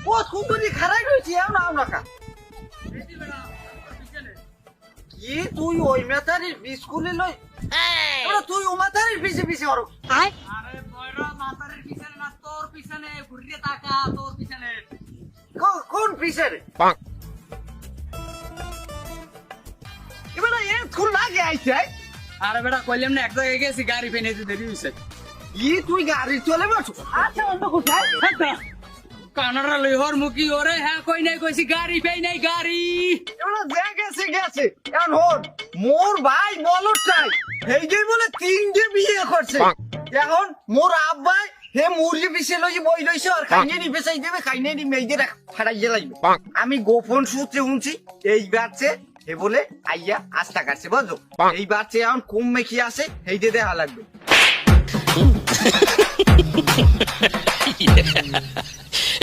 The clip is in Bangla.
ও সুন্দরী খারাই রয়েছি না কা কি তুই ওই মেতারির স্কুলে লই এবার তুই ও মাতারির পিছে পিছে ওর আরে বয়রা মাতারের পিছনে না তোর পিছনে ঘুরিয়ে তাকা তোর পিছনে কোন পিছে রে এবার এ স্কুল লাগে আইছে আরে বেটা কইলাম না এক জায়গায় গেছি গাড়ি পেনে দিতে দেরি হইছে ই তুই গাড়ি চলে বসো আচ্ছা অন্য কোথায় কানাডা লই হর মুকি ওরে হ্যাঁ কই নাই কইছি গাড়ি পেই নাই গাড়ি এবার গেছে গেছে এখন হন মোর ভাই বলদ চাই এই যে বলে তিনটে বিয়ে করছে এখন মোর আব্বাই হে মুরগি পিছে লই বই লইছে আর খাইনে নি বেচাই দেবে খাইনে নি মেয়েদের ফাড়াইয়ে লাগবে আমি গোপন সূত্রে শুনছি এই বাচ্চে হে বলে আইয়া আস্থা কাটছে বুঝছো এই বাচ্চে এখন কম মেখি আসে এই যে দেখা লাগবে